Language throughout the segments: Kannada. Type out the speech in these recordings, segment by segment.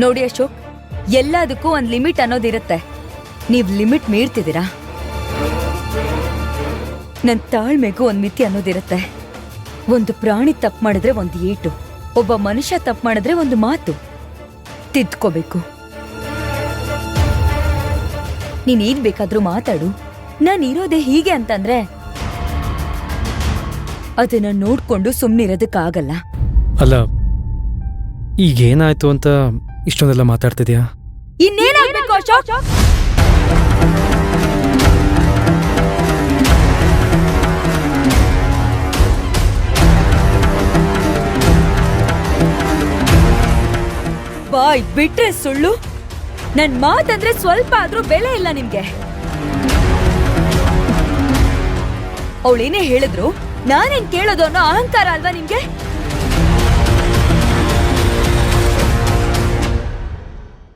ನೋಡಿ ಅಶೋಕ್, ಎಲ್ಲದಕ್ಕೂ ಒಂದ್ ಲಿಮಿಟ್ ಅನ್ನೋದಿರುತ್ತೆ. ನೀವ್ ಲಿಮಿಟ್ ಮೀರ್ತಿದ್ದೀರಾ. ನನ್ ತಾಳ್ಮೆಗೂ ಒಂದ್ ಮಿತಿ ಅನ್ನೋದಿರುತ್ತೆ. ಒಂದು ಪ್ರಾಣಿ ತಪ್ಪು ಮಾಡಿದ್ರೆ ಒಂದು ಏಟು, ಒಬ್ಬ ಮನುಷ್ಯ ತಪ್ಪು ಮಾಡಿದ್ರೆ ಒಂದು ಮಾತು. ತಿದ್ಕೋಬೇಕು. ನೀನೇನ್ ಬೇಕಾದ್ರೂ ಮಾತಾಡು, ನಾನಿರೋದೇ ಹೀಗೆ ಅಂತಂದ್ರೆ ಅದನ್ನ ನೋಡ್ಕೊಂಡು ಸುಮ್ನಿರೋದಕ್ಕಾಗಲ್ಲ. ಅಲ್ಲ, ಈಗೇನಾಯ್ತು ಅಂತ ಇಷ್ಟೊಂದೆಲ್ಲ ಮಾತಾಡ್ತಿದ್ಯಾ? ಇನ್ನೇನಾಗ್ಬೇಕು ಅಶೋಕ್? ಬಾಯ್ ಬಿಟ್ರೆ ಸುಳ್ಳು. ನನ್ ಮಾತಂದ್ರೆ ಸ್ವಲ್ಪ ಆದ್ರೂ ಬೆಲೆ ಇಲ್ಲ ನಿಮ್ಗೆ. ಅವಳೇನೇ ಹೇಳಿದ್ರು ನಾನೇನ್ ಕೇಳೋದು ಅನ್ನೋ ಅಹಂಕಾರ ಅಲ್ವಾ ನಿಮ್ಗೆ?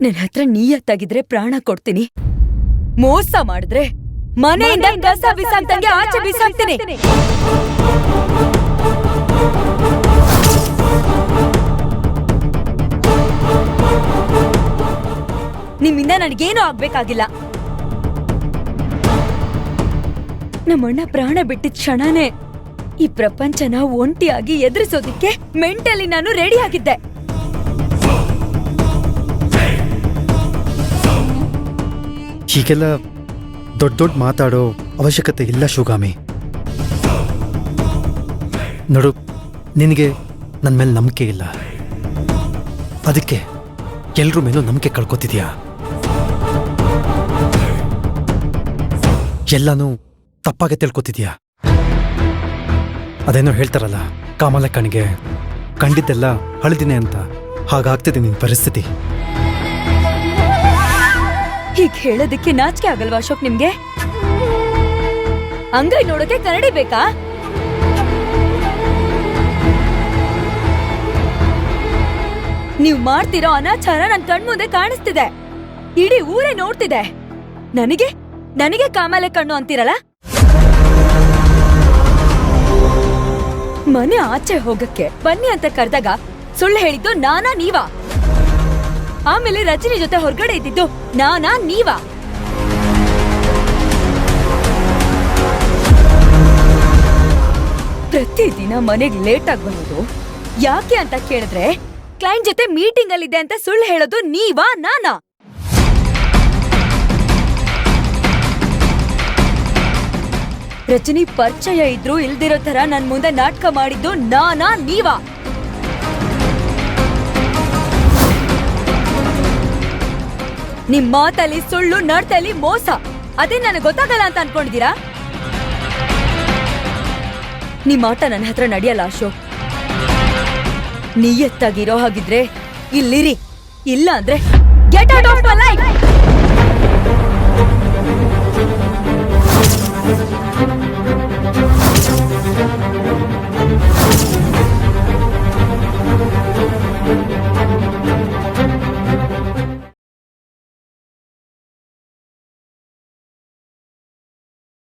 ನನ್ ಹತ್ರ ನೀಯತ್ತಾಗಿದ್ರೆ ಪ್ರಾಣ ಕೊಡ್ತೀನಿ. ಮೋಸ ಮಾಡಿದ್ರೆ ಮನೆಯಿಂದ ಕಸ ಬಿಸಾಕ್ದಂಗೆ ಆಚೆ ಬಿಸಾಕ್ತೀನಿ. ನಿಮ್ಮಿಂದ ನನಗೇನೂ ಆಗ್ಬೇಕಾಗಿಲ್ಲ. ನಮ್ಮಣ್ಣ ಪ್ರಾಣ ಬಿಟ್ಟಿದ್ ಕ್ಷಣನೇ ಈ ಪ್ರಪಂಚನ ಒಂಟಿಯಾಗಿ ಎದುರಿಸೋದಿಕ್ಕೆ ಮೆಂಟಲಿ ನಾನು ರೆಡಿ ಆಗಿದ್ದೆ. ಹೀಗೆಲ್ಲ ದೊಡ್ಡ ದೊಡ್ಡ ಮಾತಾಡೋ ಅವಶ್ಯಕತೆ ಇಲ್ಲ ಶಿವಗಾಮಿ. ನೋಡು, ನಿನಗೆ ನನ್ನ ಮೇಲೆ ನಂಬಿಕೆ ಇಲ್ಲ, ಅದಕ್ಕೆ ಎಲ್ರ ಮೇಲೂ ನಂಬಿಕೆ ಕಳ್ಕೊತಿದ್ಯಾ. ಎಲ್ಲಾನು ತಪ್ಪಾಗೆ ತಿಳ್ಕೊತಿದ್ಯಾ. ಅದೇನೋ ಹೇಳ್ತಾರಲ್ಲ, ಕಾಮಲ ಕಣಿಗೆ ಕಂಡಿದ್ದೆಲ್ಲ ಹಳದಿನೇ ಅಂತ. ಹಾಗಾಗ್ತಿದೆ ನಿನ್ನ ಪರಿಸ್ಥಿತಿ. ಹೀಗ್ ಹೇಳೋದಕ್ಕೆ ನಾಚಿಕೆ ಆಗಲ್ವಾ ಅಶೋಕ್ ನಿಮ್ಗೆ? ಅಂಗೈ ನೋಡೋಕೆ ಕನ್ನಡಿ ಬೇಕಾ? ನೀವ್ ಮಾಡ್ತಿರೋ ಅನಾಚಾರ ನನ್ ಕಣ್ಮುಂದೆ ಕಾಣಿಸ್ತಿದೆ. ಇಡೀ ಊರೇ ನೋಡ್ತಿದೆ. ನನಗೆ ಕಾಮಾಲೆ ಕಣ್ಣು ಅಂತೀರಲ್ಲ? ಮನೆ ಆಚೆ ಹೋಗಕ್ಕೆ ಬನ್ನಿ ಅಂತ ಕರೆದಾಗ ಸುಳ್ಳು ಹೇಳಿದ್ದು ನಾನಾ ನೀವಾ? ಆಮೇಲೆ ರಜನಿ ಜೊತೆ ಹೊರಗಡೆ ಇದ್ದಿದ್ದು ನಾನಾ ನೀವಾ? ಪ್ರತಿದಿನ ಮನೆಗ್ ಲೇಟ್ ಆಗಿ ಬರೋದು ಯಾಕೆ ಅಂತ ಕೇಳಿದ್ರೆ ಕ್ಲೈಂಟ್ ಜೊತೆ ಮೀಟಿಂಗ್ ಅಲ್ಲಿದೆ ಅಂತ ಸುಳ್ಳು ಹೇಳೋದು ನೀವಾ ನಾನಾ? ರಜನಿ ಪರಿಚಯ ಇದ್ರೂ ಇಲ್ದಿರೋ ತರ ನನ್ ಮುಂದೆ ನಾಟಕ ಮಾಡಿದ್ದು ನಾನಾ ನೀವಾ? ನಿಮ್ ಮಾತಲ್ಲಿ ಸುಳ್ಳು, ನಡ್ತಲ್ಲಿ ಮೋಸ. ಅದೇ ನನಗೆ ಗೊತ್ತಾಗಲ್ಲ ಅಂತ ಅನ್ಕೊಂಡಿದೀರಾ? ನಿಮ್ ಆಟ ನನ್ನ ಹತ್ರ ನಡೆಯಲ್ಲ ಅಶೋಕ್. ನಿಯತ್ತಾಗಿರೋ ಹಾಗಿದ್ರೆ ಇಲ್ಲಿರಿ, ಇಲ್ಲ ಅಂದ್ರೆ get out of my life.